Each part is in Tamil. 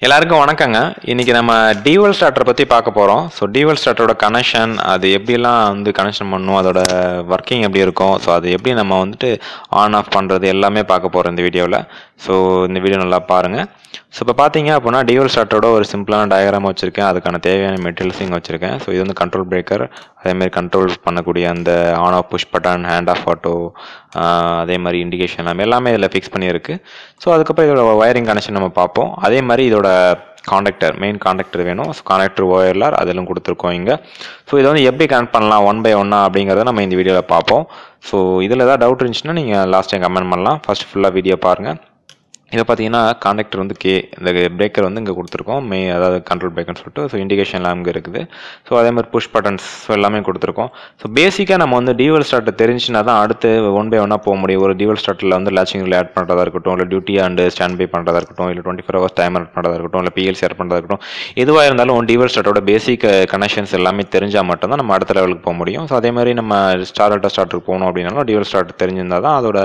எல்லாருக்கும் வணக்கங்க. இன்னைக்கு நம்ம DOL ஸ்டார்டர் பற்றி பார்க்க போகிறோம். ஸோ DOL ஸ்டார்டரோட கனெக்ஷன், அது எப்படிலாம் கனெக்ஷன் பண்ணணும், அதோட ஒர்க்கிங் எப்படி இருக்கும், ஸோ அது எப்படி நம்ம ஆன் ஆஃப் பண்ணுறது எல்லாமே பார்க்க போகிறோம் இந்த வீடியோவில். ஸோ இந்த வீடியோ நல்லா பாருங்கள். ஸோ இப்போ பார்த்தீங்க அப்படின்னா DOL ஸ்டார்டரோட ஒரு சிம்பிளான டயக்ராம் வச்சுருக்கேன், அதுக்கான தேவையான மெட்டீரியல்ஸ் இங்கே வச்சுருக்கேன். ஸோ இது கண்ட்ரோல் பிரேக்கர், அதேமாதிரி கண்ட்ரோல் பண்ணக்கூடிய அந்த on off push button, hand off auto, அதே மாதிரி இண்டிகேஷன் எல்லாமே இதில் ஃபிக்ஸ் பண்ணியிருக்கு. ஸோ அதுக்கப்புறம் இதோட ஒயரிங் கனெக்ஷன் நம்ம பார்ப்போம். அதே மாதிரி இதோட காண்டக்டர், மெயின் காண்டக்டர் வேணும். ஸோ காண்டக்டர் ஒயர்லார் அதெல்லாம் கொடுத்துருக்கோம் இங்கே. ஸோ இதை எப்படி கனெக்ட் பண்ணலாம் ஒன் பை ஒன்னாக அப்படிங்கிறத நம்ம இந்த வீடியோவில் பார்ப்போம். ஸோ இதில் ஏதாவது டவுட் இருந்துச்சுன்னா நீங்கள் லாஸ்ட் டைம் கமெண்ட் பண்ணலாம். ஃபஸ்ட் ஃபுல்லாக வீடியோ பாருங்கள். இதை பார்த்தீங்கன்னா காண்டக்டர் கே, இந்த பிரேக்கர் இங்கே கொடுத்துருக்கோம், அதாவது கண்ட்ரோல் பிரேக்கர்னு சொல்லிட்டு. ஸோ இண்டிகேஷன்லாம் இங்கே இருக்குது. ஸோ அதே மாதிரி புஷ் பட்டன்ஸ் எல்லாமே கொடுத்துருக்கோம். ஸோ பேசிக்காக நம்ம DOL ஸ்டார்டர் தெரிஞ்சுன்னா தான் அடுத்து ஒன் பை ஒன்னாக போக முடியும். ஒரு DOL ஸ்டார்டரில் லேச்சிங்கில் ஆட் பண்ணுறதா இருக்கட்டும், இல்லை டியூட்டி அண்டு ஸ்டாண்ட் பை பண்ணுறதா இருக்கட்டும், இல்லை 24 hours டைமர் பண்ணுறதா இருக்கட்டும், இல்லை PLC ஆட் பண்ணுறதா இருக்கட்டும், எதுவாக இருந்தாலும் DOL ஸ்டார்டரோட பேசிக் கனெக்ஷன்ஸ் எல்லாமே தெரிஞ்சால் மட்டும்தான் நம்ம அடுத்த லெவலுக்கு போக முடியும். ஸோ அதே மாதிரி நம்ம ஸ்டார்டருக்கு போகணும் அப்படின்னாலும் DOL ஸ்டார்டர் தெரிஞ்சிருந்தால் தான் அதோட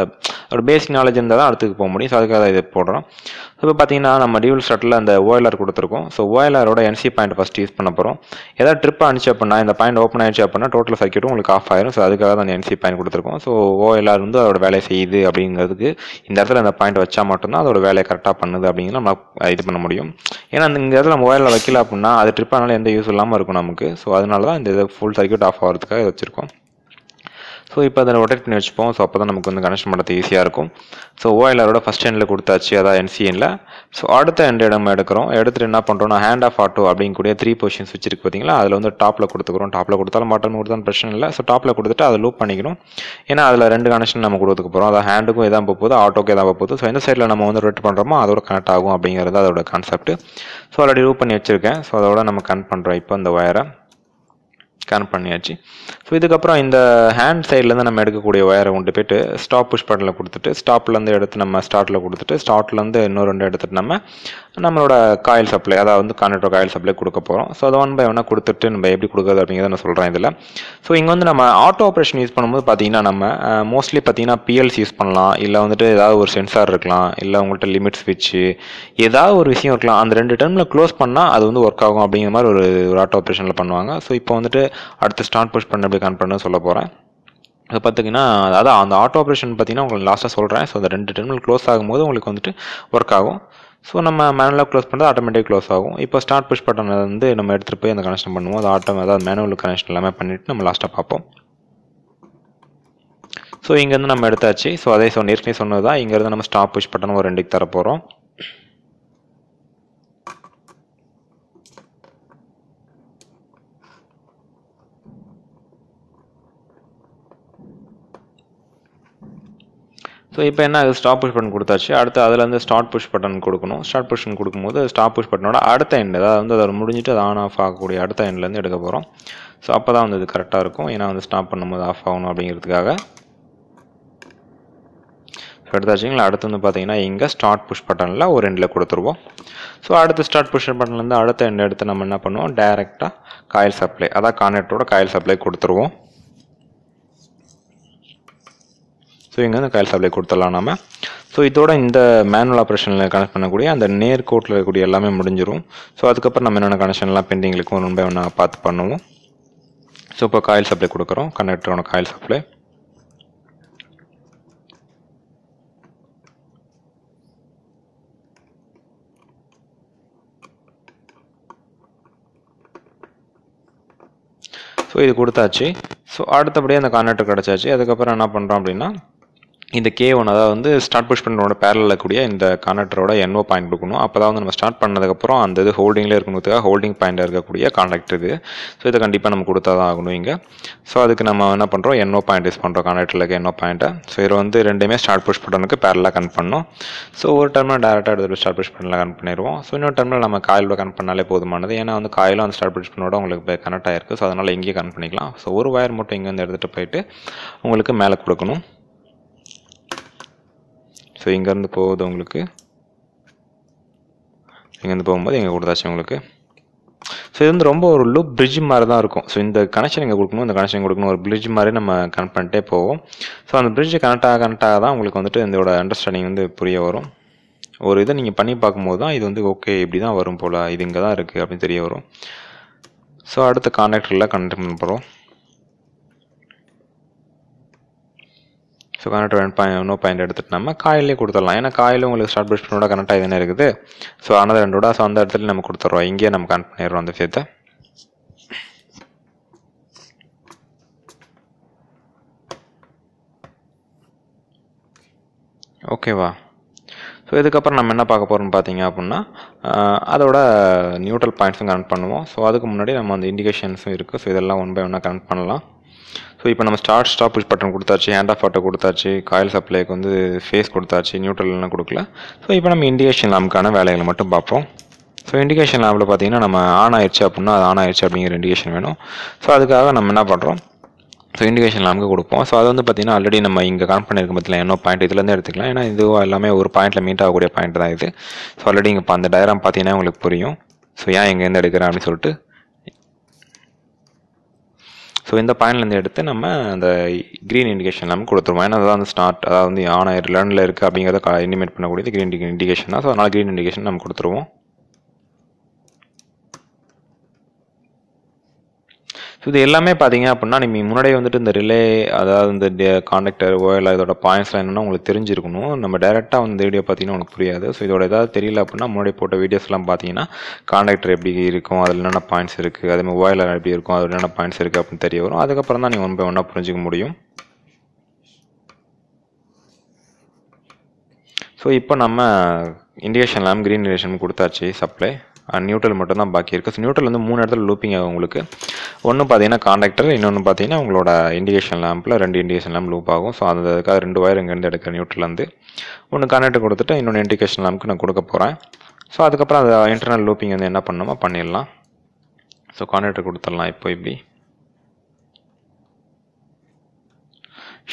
பேசிக் நாலேஜ் இருந்தால் தான் அடுத்துக்கு போக முடியும். ஸோ அதுக்காக இது போடுறோம். இப்போ பார்த்தீங்கன்னா நம்ம DOL ஸ்டார்டரில் அந்த OLR கொடுத்துருக்கோம். ஸோ OLRோட NC பாயிண்ட் ஃபஸ்ட் யூஸ் பண்ண போகிறோம். ஏதாவது ட்ரிப் அனுப்பிச்சு அப்படின்னா, இந்த பாயிண்ட் ஓப்பன் ஆயிடுச்சு அப்படின்னா டோட்டல் சர்க்யூட்டும் உங்களுக்கு ஆஃப் ஆயிரும். ஸோ அதுக்காக தான் அந்த NC பாயிண்ட் கொடுத்துருக்கோம். ஸோ OLR அதோட வேலையை செய்யுது அப்படிங்கிறதுக்கு இந்த இடத்துல அந்த பாயிண்ட் வச்சா மட்டும்தான் அதோட வேலையை கரெக்டாக பண்ணுது அப்படிங்கிறது நம்ம இது பண்ண முடியும். ஏன்னா இந்த இடத்துல நம்ம OLR வைக்கல அப்படின்னா அது ட்ரிப் ஆனாலும் எந்த யூஸ் இல்லாமல் இருக்கும் நமக்கு. ஸோ அதனால தான் இந்த ஃபுல் சர்க்யூட் ஆஃப் ஆகிறதுக்காக இதை வச்சுருக்கோம். ஸோ இப்போ அதை ரொட்டேட் பண்ணி வச்சுப்போம். ஸோ அப்போ தான் நமக்கு கனெக்ஷன் பண்ணுறது ஈஸியாக இருக்கும். ஸோ OLRோட ஃபஸ்ட் எண்டில் கொடுத்தாச்சு, அதாவது NCNல. ஸோ அடுத்த எண்ட் நம்ம எடுத்துகிட்டு என்ன பண்ணுறோம்னா, ஹேண்ட் ஆஃப் ஆட்டோ அப்படிங்கக்கூடிய 3 பொசிஷன்ஸ் வச்சிருக்கு பார்த்தீங்களா, அதில் டாப்பில் கொடுத்துக்கிறோம். டாப்பில் கொடுத்தாலும் பாட்டம் கொடுத்தாலும் பிரச்சனை இல்லை. ஸோ டாப்பில் கொடுத்துட்டு அதை லூப் பண்ணிக்கணும். ஏன்னா அதில் 2 கனெக்ஷன் நம்ம கொடுத்துக்க போகிறோம். அதாவது ஹேண்டுக்கும் எதாவது போகுது, ஆட்டோக்கும் எதாவது போகுது. ஸோ எந்த சைடில் நம்ம ரொட்டேட் பண்ணுறோமோ அதோட கனெக்ட் ஆகும் அப்படிங்கிறது அதோட கான்செப்ட். ஸோ ஆல்ரெடி லூப் பண்ணி வச்சுருக்கேன். ஸோ அதோட நம்ம கனெக்ட் பண்ணுறோம். இப்போ இந்த ஒயரை கனெக்ட் பண்ணியாச்சு. ஸோ இதுக்கப்புறம் இந்த ஹேண்ட் சைட்லேருந்து நம்ம எடுக்கக்கூடிய ஒயரை கொண்டு போய்ட்டு ஸ்டாப் புஷ் பட்டனில் கொடுத்துட்டு, ஸ்டாப்லேருந்து எடுத்து நம்ம ஸ்டார்ட்டில் கொடுத்துட்டு, ஸ்டார்ட்லேருந்து இன்னொரு 2 எடுத்துட்டு நம்மளோட காயில் சப்ளை, அதாவது கான்டக்டர் காயில் சப்ளை கொடுக்க போகிறோம். ஸோ அதை ஒன் பை ஒன்னாக கொடுத்துட்டு நம்ம எப்படி கொடுக்குறது அப்படிங்கிறத நான் சொல்கிறேன் இதில். ஸோ இங்கே நம்ம ஆட்டோ ஆப்ரேஷன் யூஸ் பண்ணும்போது பார்த்தீங்கன்னா நம்ம மோஸ்ட்லி பார்த்தீங்கன்னா PLC யூஸ் பண்ணலாம், இல்லை ஏதாவது ஒரு சென்சார் இருக்கலாம், இல்லை உங்கள்கிட்ட லிமிட் ஸ்விட்ச்சு ஏதாவது ஒரு விஷயம் இருக்கலாம். அந்த 2 டர்மில் க்ளோஸ் பண்ணால் அது ஒர்க் ஆகும் அப்படிங்கிற மாதிரி ஒரு ஆட்டோ ஆப்ரேஷனில் பண்ணுவாங்க. ஸோ இப்போ அடுத்து ஸ்டார்ட் புஷ் பண்ண எப்படி கனெக்ட் பண்ண சொல்ல போகிறேன். அதை பார்த்தீங்கன்னா அதான் அந்த ஆட்டோ ஆப்ரேஷன் பார்த்தீங்கன்னா உங்களுக்கு லாஸ்ட்டாக சொல்கிறேன். ஸோ அந்த 2 டெர்மினல் க்ளோஸ் ஆகும்போது உங்களுக்கு ஒர்க் ஆகும். ஸோ நம்ம மேனுவலாக க்ளோஸ் பண்ணுறது ஆட்டோமேட்டிக் க்ளோஸ் ஆகும். இப்போ ஸ்டார்ட் புஷ் பட்டன் நம்ம எடுத்துகிட்டு போய் அந்த கனெக்ஷன் பண்ணுவோம். அது அதாவது மேனுவல் கனெக்ஷன் எல்லாமே பண்ணிவிட்டு நம்ம லாஸ்ட்டாக பார்ப்போம். ஸோ இங்கேருந்து நம்ம எடுத்தாச்சு. ஸோ அதே ஏற்கனவே சொன்னது தான். இங்கேருந்து நம்ம ஸ்டாப் புஷ் பட்டன் ஒரு 2க்கு தர போகிறோம். ஸோ இப்போ என்ன ஸ்டாப் புஷ் பட்டன் கொடுத்தாச்சு. அடுத்து அதில் ஸ்டார்ட் புஷ் பட்டன் கொடுக்கணும். ஸ்டார்ட் புஷ் கொடுக்கும்போது ஸ்டாப் புஷ் பட்டனோட அடுத்த எண்ட், அதாவது அதை முடிஞ்சிட்டு அது ஆன் ஆஃப் ஆகக்கூடிய அடுத்த எண்ட்லேருந்து எடுக்க போகிறோம். ஸோ அப்போ தான் இது கரெக்டாக இருக்கும். ஏன்னா ஸ்டாப் பண்ணும்போது ஆஃப் ஆகணும் அப்படிங்கிறதுக்காக. ஸோ எடுத்தாச்சுங்களா. அடுத்து பார்த்தீங்கன்னா இங்கே ஸ்டார்ட் புஷ் பட்டனில் ஒரு எண்டில் கொடுத்துருவோம். ஸோ அடுத்து ஸ்டார்ட் புஷ் பட்டன்லேருந்து அடுத்த எண்ட் எடுத்து நம்ம என்ன பண்ணுவோம், டைரெக்டாக காயில் சப்ளை, அதாவது கான்டக்டரோட காயில் சப்ளை கொடுத்துருவோம். ஸோ இங்கே காயில் சப்ளை கொடுத்துடலாம் நம்ம. ஸோ இதோட இந்த மேனுவல் ஆப்ரேஷனில் கனெக்ட் பண்ணக்கூடிய அந்த நேர்கோட்டில் இருக்கக்கூடிய எல்லாமே முடிஞ்சிடும். ஸோ அதுக்கப்புறம் நம்ம என்னென்ன கனெக்ஷன்லாம் பெண்டிங் இருக்கும் ஒன் பை ஒன்னாக பார்த்து பண்ணுவோம். ஸோ இப்போ காயில் சப்ளை கொடுக்குறோம், கனெக்டரோட காயில் சப்ளை. ஸோ இது கொடுத்தாச்சு. ஸோ அடுத்தபடியே அந்த கான்டக்டர் கிடச்சாச்சு. அதுக்கப்புறம் என்ன பண்ணுறோம் அப்படின்னா, இந்த K1, அதாவது ஸ்டார்ட் புஷ் பண்ணோட பேரலில் கூடிய இந்த கான்டக்டரோட NO பாயிண்ட் கொடுக்கணும். அப்போ தான் நம்ம ஸ்டார்ட் பண்ணதுக்கப்புறம் அந்த இது ஹோல்டிங்லேயே இருக்கணுங்கிறதுக்காக ஹோல்டிங் பாயிண்ட் இருக்கக்கூடிய கான்டக்டர் இது. ஸோ இதை கண்டிப்பாக நம்ம கொடுத்தா தான் ஆகணும் இங்கே. ஸோ அதுக்கு நம்ம என்ன பண்ணுறோம், NO பாயிண்ட் யூஸ் பண்ணுறோம், கான்டக்டரில் இருக்க NO பாயிண்ட்டை. ஸோ இதில் ரெண்டுமே ஸ்டார்ட் புஷ் பட்டனுக்கு பேரலாக கனெக்ட் பண்ணணும். ஸோ ஒரு டர்மில் டேரெக்டாக எடுத்து ஸ்டார்ட் புஷ் பண்ணல கனெக்ட் பண்ணிடுவோம். ஸோ இன்னொரு டர்மில் நம்ம காயிலோட கனெக்ட் பண்ணாலே போதுமானது. ஏன்னா காயிலும் அந்த ஸ்டார்ட் புஷ் பண்ணோட உங்களுக்கு கனெக்ட் ஆகிருக்கு. ஸோ அதனால் இங்கேயே கனெக்ட் பண்ணிக்கலாம். ஸோ ஒரு வயர் மட்டும் இங்கேருந்து எடுத்துகிட்டு போயிட்டு உங்களுக்கு மேலே கொடுக்கணும். ஸோ இங்கேருந்து போகுது உங்களுக்கு, இங்கேருந்து போகும்போது இங்கே கொடுத்தாச்சு உங்களுக்கு. ஸோ இது ரொம்ப ஒரு லூப் பிரிட்ஜ் மாதிரி தான் இருக்கும். ஸோ இந்த கனெக்ஷன் இங்கே கொடுக்கணும், இந்த கனெக்ஷன் கொடுக்கணும், ஒரு பிரிட்ஜ் மாதிரி நம்ம கனெக்ட் பண்ணிட்டே போவோம். ஸோ அந்த பிரிட்ஜ் கனெக்ட் ஆக தான் உங்களுக்கு இதோட அண்டர்ஸ்டாண்டிங் புரிய வரும். ஒரு இதை நீங்கள் பண்ணி பார்க்கும்போது தான் இது வந்து ஓகே இப்படி தான் வரும் போல், இது இங்கே தான் இருக்குது அப்படின்னு தெரிய வரும். ஸோ அடுத்த கான்டாக்டரில் கனெக்ட் பண்ண போகிறோம். ஸோ கனெக்டர் நோ பாயிண்ட் எடுத்துகிட்டு நம்ம காயிலே கொடுத்துடலாம். ஏன்னா காயில் உங்களுக்கு ஸ்டார்ட் பஸ் பின்னோட கனெக்ட் ஆகி தானே இருக்குது. ஸோ ஆனது ரெண்டோட ஸோ அந்த இடத்துல நம்ம கொடுத்துட்றோம். இங்கேயே நம்ம கனெக்ட் பண்ணிடுறோம் அந்த விஷயத்தை. ஓகேவா? ஸோ இதுக்கப்புறம் நம்ம என்ன பார்க்க போகிறோம்னு பார்த்தீங்க அப்படின்னா அதோட நியூட்ரல் பாயிண்ட்ஸும் கனெக்ட் பண்ணுவோம். ஸோ அதுக்கு முன்னாடி நம்ம அந்த இண்டிகேஷன்ஸும் இருக்குது. ஸோ இதெல்லாம் ஒன் பை ஒன்னாக கனெக்ட் பண்ணலாம். ஸோ இப்போ நம்ம ஸ்டாப் புஷ் பட்டன் கொடுத்தாச்சு, ஹேண்ட் ஆஃப் ஆட்டோ கொடுத்தாச்சு, காயில் சப்ளைக்கு வந்து ஃபேஸ் கொடுத்தாச்சு, நியூட்ரல்லாம் கொடுக்கல. ஸோ இப்போ நம்ம இண்டிகேஷன் லேம்புக்கான வேலைகளை மட்டும் பார்ப்போம். ஸோ இண்டிகேஷன் லேம்பில் பார்த்தீங்கன்னா நம்ம ஆன் ஆயிடுச்சு அப்படின்னா அது ஆன் ஆயிடுச்சு அப்படிங்கிற இண்டிகேஷன் வேணும். ஸோ அதுக்காக நம்ம என்ன பண்ணுறோம், ஸோ இண்டிகேஷன் லேம்புக்கு கொடுப்போம். ஸோ அது வந்து பார்த்தீங்கன்னா ஆல்ரெடி நம்ம இங்கே கனெக்ட் பண்ணியிருக்க பற்றில என்ன பாயிண்ட் இதுலேருந்து எடுத்துக்கலாம். ஏன்னா இது எல்லாமே ஒரு பாயிண்ட்டில் மீட் ஆகக்கூடிய பாயிண்ட் தான் இது. ஸோ ஆல்ரெடி இங்கே அந்த டயக்ராம் பார்த்தீங்கன்னா உங்களுக்கு புரியும். ஸோ ஏன் இங்கேருந்து எடுக்கிறேன் அப்படின்னு சொல்லிட்டு. ஸோ இந்த பாயிண்ட்லேருந்து எடுத்து நம்ம அந்த க்ரீன் இண்டிகேஷன் லேம்பு கொடுத்துருவோம். ஏன்னா அதான் அந்த ஸ்டார்ட், அதாவது வந்து ஆன் ஆயிரம் லேர்னில் இருக்குது அப்படிங்கிறத இண்டிமேட் பண்ணக்கூடியது க்ரீன் இண்டிகேஷன் தான். ஸோ அதனால் க்ரீன் இண்டிகேஷன் நம்ம கொடுத்துருவோம். ஸோ இது எல்லாமே பார்த்தீங்க அப்படின்னா நீங்கள் முன்னாடியே வந்துட்டு இந்த ரிலே, அதாவது இந்த கான்டக்டர் ஓயில் இதோட பாயிண்ட்ஸ்லாம் என்னென்னா உங்களுக்கு தெரிஞ்சிருக்கணும். நம்ம டேரெக்டாக வந்து வீடியோ பார்த்தீங்கன்னா உங்களுக்கு புரியாது. ஸோ இதோட ஏதாவது தெரியல அப்படின்னா முன்னாடி போட்ட வீடியோஸ்லாம் பார்த்தீங்கன்னா கான்டக்டர் எப்படி இருக்கும், அதில் என்னென்ன பாயிண்ட்ஸ் இருக்குது, அதேமாதிரி ஓயில் எப்படி இருக்கும், அதில் என்னென்ன பாயிண்ட்ஸ் இருக்குது அப்படின்னு தெரிய வரும். அதுக்கப்புறம் தான் நீங்கள் ஒன் பை ஒன்னாக புரிஞ்சிக்க முடியும். ஸோ இப்போ நம்ம இண்டிகேஷன் லேம்ப் க்ரீன் இண்டிகேஷன் கொடுத்தாச்சு சப்ளை. நியூட்ரல் மட்டும் தான் பாக்கி இருக்குது. ஸோ நியூட்ரல் வந்து 3 இடத்துல லூப்பிங் ஆகும் உங்களுக்கு. ஒன்று பார்த்தீங்கன்னா கான்டக்டர், இன்னொன்று பார்த்தீங்கன்னா உங்களோட இண்டிகேஷன் லேம்பில் 2 இண்டிகேஷன் லேம்ப் லூப் ஆகும். ஸோ அதுக்காக 2 வயர் இங்கேருந்து எடுக்கிற நியூட்ரல்லேருந்து ஒன்று கான்டக்டர் கொடுத்துட்டு இன்னொன்று இண்டிகேஷன் லேம்புக்கு நான் கொடுக்க போகிறேன். ஸோ அதுக்கப்புறம் அந்த இன்டர்னல் லூப்பிங் வந்து என்ன பண்ணணுமோ பண்ணிடலாம். ஸோ கான்டக்டர் கொடுத்துடலாம். இப்போ இப்படி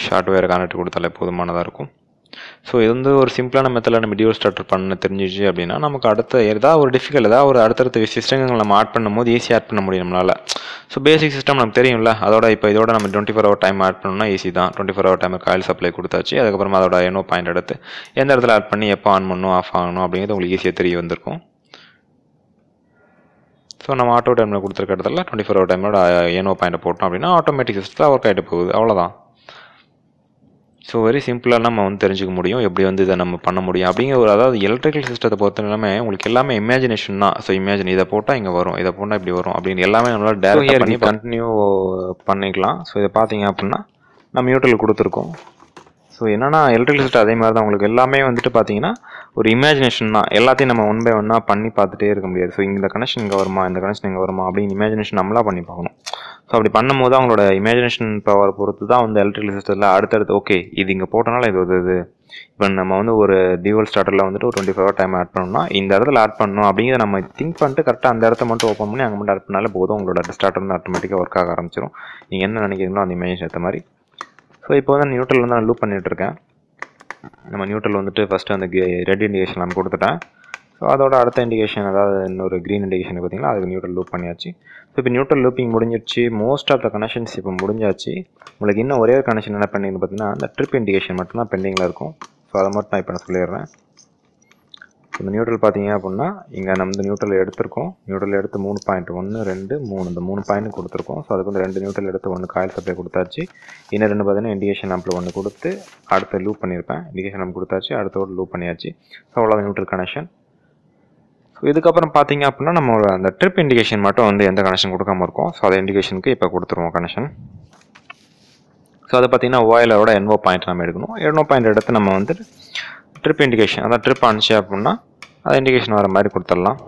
ஷார்ட் வயர் கான்டக்டர் கொடுத்தாலே போதுமானதாக இருக்கும். ஸோ இது வந்து ஒரு சிம்பிளான மெத்தடில் நம்ம டியூல் ஸ்டார்டர் பண்ண தெரிஞ்சிச்சு அப்படின்னா நமக்கு அடுத்த ஏதாவது ஒரு டிஃபிகல்ட், ஏதாவது ஒரு அடுத்தடுத்த சிஸ்டங்கள் நம்ம ஆட் பண்ணும்போது ஈஸியாக ஆட் பண்ண முடியும் நம்மளால். ஸோ பேசிக் சிஸ்டம் நமக்கு தெரியும்ல. அதோட இப்போ இதோட நம்ம 24 ஹவர் டைம் ஆட் பண்ணணும்னா ஈஸி தான். 24 ஹவர் டைம் காயில் சப்ளை கொடுத்தாச்சு. அதுக்கப்புறமா அதோட என்னோ பாயிண்ட் எடுத்து எந்த இடத்துல ஆட் பண்ணி எப்போ ஆன் பண்ணணும் ஆஃப் ஆகணும் அப்படிங்கிறது உங்களுக்கு ஈஸியாக தெரிய வந்திருக்கும். ஸோ நம்ம ஆட்டோ டைமில் கொடுத்துருக்க இடத்துல 24 ஹவர் டைமோட ஏனோ பாயிண்ட் போட்டோம் அப்படின்னா ஆட்டோமேட்டிக் சிஸ்டத்தில் ஒர்க் ஆகிட்டு போகுது. அவ்வளோதான். ஸோ வெரி சிம்பிளாக நம்ம வந்து தெரிஞ்சுக்க முடியும் எப்படி வந்து இதை நம்ம பண்ண முடியும் அப்படிங்கிற ஒரு, அதாவது எலக்ட்ரிக்கல் சிஸ்டத்தை பொறுத்த எல்லாமே உங்களுக்கு எல்லாமே இமேஜினேஷன் தான். ஸோ இமேஜின் இதை போட்டால் இங்கே வரும், இதை போட்டால் இப்படி வரும் அப்படின்னு எல்லாமே நம்மளால் டேரெக்டாக பண்ணி கண்டினியூ பண்ணிக்கலாம். ஸோ இதை பார்த்தீங்க அப்படின்னா நம்ம நியூட்ரல் கொடுத்துருக்கோம். ஸோ என்னென்னா எலக்ட்ரிக்கல் சிஸ்டம் அதே மாதிரி தான் உங்களுக்கு எல்லாமே வந்துட்டு பார்த்தீங்கன்னா ஒரு இமேஜினேஷன் தான். எல்லாத்தையும் நம்ம ஒன் பை ஒன்னாக பண்ணி பார்த்துட்டே இருக்க முடியாது. ஸோ இந்த கனெக்ஷன் இங்கே வருமா, இந்த கனெக்ஷன் இங்கே வருமா அப்படின்னு இமேஜினேஷன் நம்மளாக பண்ணி பார்க்கணும். ஸோ அப்படி பண்ணும்போது அவங்களோட இமேஜினேஷன் பவர் பொறுத்து தான் வந்து எலக்ட்ரிக்கல் சிஸ்டத்தில் அடுத்தடுத்து ஓகே இது இங்கே போட்டனால இது இது இப்போ நம்ம வந்து ஒரு டியூவல் ஸ்டார்டரில் வந்துட்டு ஒரு 24 ஹவர் டைம் ஆட் பண்ணணும்னா இந்த இடத்துல ஆட் பண்ணணும் அப்படிங்கிறத நம்ம திங்க் பண்ணிட்டு கரெக்டாக அந்த இடத்த மட்டும் ஓப்பன் பண்ணி அங்கே மட்டும் ஆட் பண்ணாலே போதும். உங்களோட ஸ்டார்டர் வந்து ஆட்டோமேட்டிக்காக ஒர்க் ஆக ஆரம்பிச்சிடும். நீங்கள் என்ன நினைக்கிறீங்களோ அந்த இமேஜினேஷன் ஏற்ற மாதிரி. ஸோ இப்போ வந்து நியூட்ரல் வந்து நான் லூப் பண்ணிகிட்ருக்கேன். நம்ம நியூட்ரல் வந்துட்டு ஃபஸ்ட்டு அந்த ரெட் இண்டிகேஷன் நம்ம கொடுத்துட்டேன். ஸோ அதோட அடுத்த இண்டிகேஷன், அதாவது இன்னொரு க்ரீன் இண்டிகேஷன் பார்த்தீங்கன்னா அதுக்கு நியூட்ரல் லூப் பண்ணியாச்சு. ஸோ இப்போ நியூட்ரல் லூப்பிங் முடிஞ்சிருச்சு. மோஸ்ட் ஆஃப் த கனெக்ஷன்ஸ் இப்போ முடிஞ்சாச்சு. உங்களுக்கு இன்னும் ஒரே ஒரு கனெக்ஷன் என்ன பெண்டிங்னு பார்த்தீங்கன்னா அந்த ட்ரிப் இண்டிகேஷன் மட்டும் தான் பெண்டிங்கில் இருக்கும். ஸோ அதை மட்டும் நான் இப்போ நான் சொல்லிடுறேன். இந்த நியூட்ரல் பார்த்தீங்க அப்படின்னா இங்கே நம்ம இந்த நியூட்ரல் எடுத்திருக்கோம். நியூட்ரல் எடுத்து 3 பாயிண்ட் 1 2 3 இந்த 3 பாயிண்ட் கொடுத்துருக்கோம். ஸோ அதுக்கு வந்து 2 நியூட்ரல் எடுத்து 1 காயில் சப்ளை கொடுத்தாச்சு. இன்னும் 2 பார்த்தீங்கன்னா இண்டிகேஷன் லேம்பில் 1 கொடுத்து அடுத்த லூப் பண்ணியிருப்பேன். இண்டிகேஷன் லேம்ப் கொடுத்தாச்சு, அடுத்தோட லூப் பண்ணியாச்சு. ஸோ அவ்வளோ நியூட்ரல் கனெக்ஷன். ஸோ இதுக்கப்புறம் பார்த்தீங்க அப்படின்னா நம்ம அந்த ட்ரிப் இண்டிகேஷன் மட்டும் வந்து எந்த கனெக்ஷன் கொடுக்காம இருக்கும். ஸோ அந்த இண்டிகேஷனுக்கு இப்போ கொடுத்துருவோம் கனெக்ஷன். ஸோ அதை பார்த்தீங்கன்னா ஓயிலோட என்ஓ பாயிண்ட் நம்ம எடுக்கணும். என்ஓ பாயிண்ட் எடுத்து நம்ம வந்து ட்ரிப் இண்டிகேஷன், அதான் ட்ரிப் ஆனிச்சு அப்படின்னா அது இண்டிகேஷன் வர மாதிரி கொடுத்துடலாம்.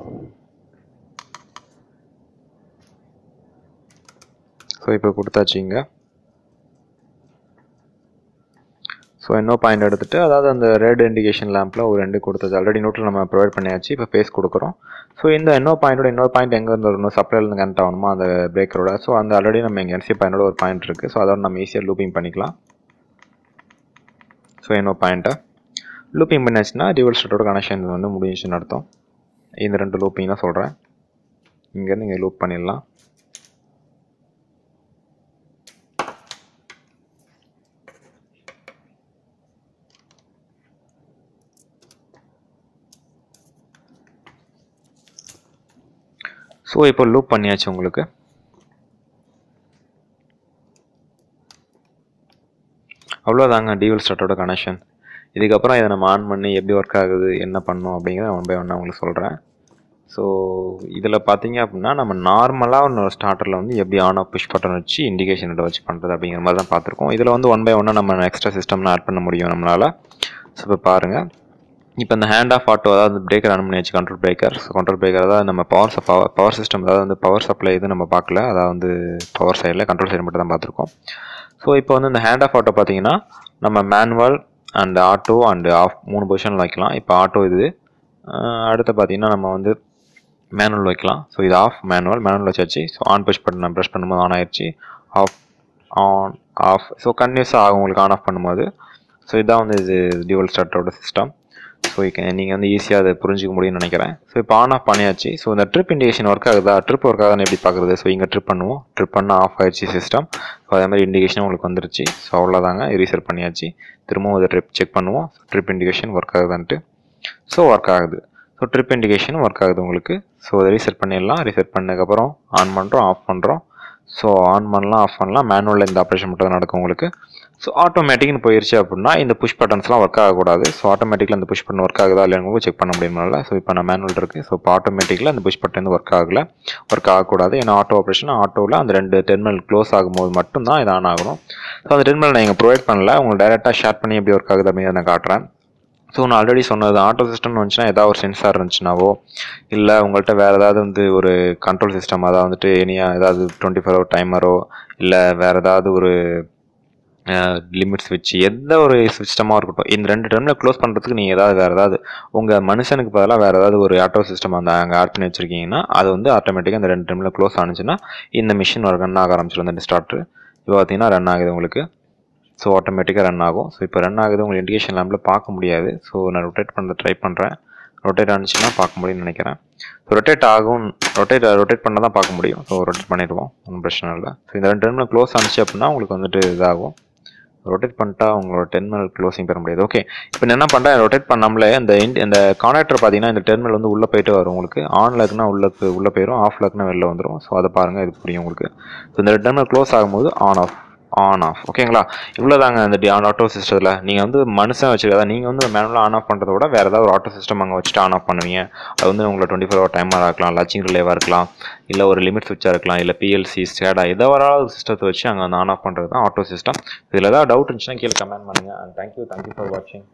ஸோ இப்போ கொடுத்தாச்சுங்க. ஸோ என்ஓ பாயிண்ட் எடுத்துகிட்டு, அதாவது அந்த ரெட் இண்டிகேஷன் லேம்பில் ஒரு 2 கொடுத்தது ஆல்ரெடி நியூட்ரல் நம்ம ப்ரொவைட் பண்ணியாச்சு. இப்போ ஃபேஸ் கொடுக்குறோம். ஸோ இந்த என்ஓ பாயிண்டோட இன்னொரு பாயிண்ட் எங்கேருந்து வரணும், சப்ளைலேருந்து கனெக்ட் ஆகணுமா அந்த பிரேக்கரோட. ஸோ அந்த ஆல்ரெடி நம்ம இங்கே என்சி பாயிண்டோட ஒரு பாயிண்ட் இருக்குது. ஸோ அதோட நம்ம ஈஸியாக லூப்பிங் பண்ணிக்கலாம். ஸோ என்ஓ பாயிண்ட்டை லூப்பிங் பண்ணியாச்சுன்னா டியூவல் ஸ்டார்டரோட கனெக்ஷன் வந்து முடிஞ்சுன்னு அர்த்தம். இந்த 2 லூப்பிங் தான் சொல்கிறேன். இங்கேருந்து இங்கே லூப் பண்ணிடலாம். ஸோ இப்போ லூப் பண்ணியாச்சு உங்களுக்கு. அவ்வளோதாங்க டியூவல் ஸ்டார்ட்டோட கனெக்ஷன். இதுக்கப்புறம் இதை நம்ம ஆன் பண்ணி எப்படி ஒர்க் ஆகுது, என்ன பண்ணணும் அப்படிங்கிறத ஒன் பை ஒன்னாக உங்களுக்கு சொல்கிறேன். ஸோ இதில் பார்த்தீங்க அப்படின்னா நம்ம நார்மலாக ஒன்று ஸ்டார்டரில் வந்து எப்படி ஆன் ஆஃப் புஷ் பட்டன் வச்சு இண்டிகேஷன் வச்சு பண்ணுறது அப்படிங்கிற மாதிரி தான் பார்த்துருக்கோம். இதில் வந்து ஒன் பை ஒன்னாக நம்ம எக்ஸ்ட்ரா சிஸ்டம்லாம் ஆட் பண்ண முடியும் நம்மளால். ஸோ இப்போ பாருங்கள், இப்போ இந்த ஹேண்ட் ஆஃப் ஆட்டோ அதாவது பிரேக்கர் ஆன் பண்ணியாச்சு, control breaker. So control breaker அதாவது நம்ம பவர் சிஸ்டம் அதாவது வந்து பவர் சப்ளை இது நம்ம பார்க்கல, அதாவது வந்து பவர் சைடில் கண்ட்ரோல் சைடு மட்டும் தான் பார்த்துருக்கோம். ஸோ இப்போ வந்து இந்த ஹேண்ட் ஆஃப் ஆட்டோ பார்த்தீங்கன்னா நம்ம manual and auto and half 3 பொசிஷனில் வைக்கலாம். இப்போ ஆட்டோ இது. அடுத்து பார்த்தீங்கன்னா நம்ம வந்து மேனுவல் வைக்கலாம். ஸோ இது ஆஃப் மேனுவல் வச்சாச்சு. So on push button press பண்ணும்போது ஆன் ஆயிடுச்சு, ஆஃப் ஆன் ஆஃப். ஸோ கன்டினியூஸாக ஆகும் உங்களுக்கு ஆன் ஆஃப் பண்ணும்போது. ஸோ இதான் வந்து இது டியூவல் ஸ்டார்ட்டரோட சிஸ்டம். ஸோ நீங்கள் வந்து ஈஸியாக அதை புரிஞ்சிக்க முடியும்னு நினைக்கிறேன். ஸோ இப்போ ஆன் ஆஃப் பண்ணியாச்சு. ஸோ இந்த ட்ரிப் இண்டிகேஷன் ஒர்க் ஆகுதா, ட்ரிப் ஒர்க் ஆகுதான்னு எப்படி பார்க்குறது? ஸோ இங்கே ட்ரிப் பண்ணுவோம், ட்ரிப் பண்ணால் ஆஃப் ஆயிடுச்சு சிஸ்டம். ஸோ அதே மாதிரி இண்டிகேஷன் உங்களுக்கு வந்துருச்சு. ஸோ அவ்வளோதாங்க, ரீசெட் பண்ணியாச்சு. திரும்பவும் இதை ட்ரிப் செக் பண்ணுவோம், ட்ரிப் இண்டிகேஷன் ஒர்க் ஆகுதான்ட்டு. ஸோ ஒர்க் ஆகுது. ஸோ ட்ரிப் இண்டிகேஷன் ஒர்க் ஆகுது உங்களுக்கு. ஸோ அதை ரீசெட் பண்ணிடலாம். ரீசெட் பண்ணதுக்கப்புறம் ஆன் பண்ணுறோம், ஆஃப் பண்ணுறோம். ஸோ ஆன் பண்ணலாம், ஆஃப் பண்ணலாம். மேனுவலில் இந்த ஆப்ரேஷன் மட்டும் தான் நடக்கும் உங்களுக்கு. ஸோ ஆட்டோமேட்டிக்னு போயிடுச்சு அப்படின்னா இந்த புஷ் பட்டன்ஸ்லாம் ஒர்க் ஆகக்கூடாது. ஸோ ஆட்டோமேட்டிக்கில் அந்த புஷ் பட்டன் ஒர்க் ஆகுதா இல்லைன்னு செக் பண்ண முடியும்னால. ஸோ இப்போ நான் மேனுவல் இருக்குது. ஸோ இப்போ ஆட்டோமேட்டிக்கில் அந்த புஷ் பட்டன் ஒர்க் ஆகக்கூடாது. ஏன்னா ஆட்டோ ஆப்ரேஷன் ஆட்டோவில் அந்த 2 டெர்மினல் க்ளோஸ் ஆகும்போது மட்டும்தான் இது ஆன் ஆகணும். ஸோ அந்த டெர்மினல் நான் இங்கே ப்ரொவைட் பண்ணல, உங்களுக்கு டேரெக்டாக ஷேர் பண்ணி எப்படி ஒர்க் ஆகுது அப்படிங்கிறத நான் காட்டுறேன். ஸோ நான் ஆல்ரெடி சொன்னது ஆட்டோ சிஸ்டம்னு வந்துச்சுன்னா ஏதாவது ஒரு சென்சார் இருந்துச்சுனாவோ இல்லை உங்கள்கிட்ட வேறு ஏதாவது வந்து ஒரு கண்ட்ரோல் சிஸ்டம் அதாவது வந்துட்டு ஏதாவது 24 ஹவர் டைமரோ இல்லை வேறு ஏதாவது ஒரு லிமிட் ஸ்விட்ச் எந்த ஒரு சிஸ்டமாக இருக்கட்டும், இந்த 2 டெர்மில் க்ளோஸ் பண்ணுறதுக்கு நீங்கள் வேறு ஏதாவது உங்கள் மனுஷனுக்கு பதிலாக வேறு ஏதாவது ஒரு ஆட்டோ சிஸ்டம் அங்கே ஆட் பண்ணி வச்சுருக்கீங்கன்னா அது வந்து ஆட்டோமேட்டிக்காக அந்த 2 டெர்மில் க்ளோஸ் ஆனிச்சுன்னா இந்த மிஷின் ரன் ஆக ஆரம்பிச்சிடும். இந்த ஸ்டார்ட்ரு இப்போ பார்த்தீங்கன்னா ரன் ஆகுது உங்களுக்கு. ஸோ ஆட்டோமேட்டிக்காக ரன் ஆகும். ஸோ இப்போ ரன் ஆகுது, உங்களுக்கு இண்டிகேஷன் லேம்பில் பார்க்க முடியாது. ஸோ நான் ரொட்டேட் பண்ண ட்ரை பண்ணுறேன். ரொட்டேட் ஆனிச்சுன்னா பார்க்க முடியும்னு நினைக்கிறேன். ஸோ ரொட்டேட் பண்ணால் தான் பார்க்க முடியும். ஸோ ரொட்டேட் பண்ணிடுவோம், ஒன்றும் பிரச்சனை இல்லை. ஸோ இந்த 2 டெர்மினல் க்ளோஸ் ஆனிச்சு அப்படின்னா உங்களுக்கு வந்துட்டு இதாகும். ரொட்டேட் பண்ணிட்டா உங்களோட டெர்மினல் க்ளோசிங் பெற முடியாது. ஓகே, இப்போ என்ன பண்ணுறேன், ரொட்டேட் பண்ணாமலே இந்த கான்டாக்டர் பார்த்தீங்கன்னா இந்த டெர்மினல் வந்து உள்ளே போயிட்டு வரும் உங்களுக்கு. ஆனில் இருக்குன்னா உள்ளே போயிடும், ஆஃபில் இருக்குன்னா வெளில வந்துடும். ஸோ அதை பாருங்கள், இது புரியும் உங்களுக்கு. ஸோ இந்த டெர்மினல் க்ளோஸ் ஆகும்போது ஆன் ஆஃப் ஓகேங்களா. இவ்வளோ தாங்க இந்த ஆட்டோ சிஸ்டத்தில். நீங்கள் வந்து மனுஷன் வச்சுருக்கா, நீங்கள் வந்து மேனுவலாக ஆன் ஆஃப் பண்ணுறத விட வேறு ஏதாவது ஒரு ஆட்டோ சிஸ்டம் அங்கே வச்சுட்டு ஆன் ஆஃப் பண்ணுவீங்க. அது வந்து உங்களை 24 ஹவர் டைமராக இருக்கலாம், லச்சிங் ரிலேவாக இருக்கலாம், இல்லை ஒரு லிமிட் ஸ்விட்சாக இருக்கலாம், இல்லை பிஎல்சி ஸ்டேடா எதாவது சிஸ்டத்தை வச்சு அங்கே வந்து ஆன் ஆஃப் பண்ணுறது தான் ஆட்டோ சிஸ்டம். இதில் ஏதாவது டவுட் இருந்துச்சுன்னா கீழே கமெண்ட் பண்ணுங்கள். அண்ட் தேங்க்யூ ஃபார் வாட்சிங்.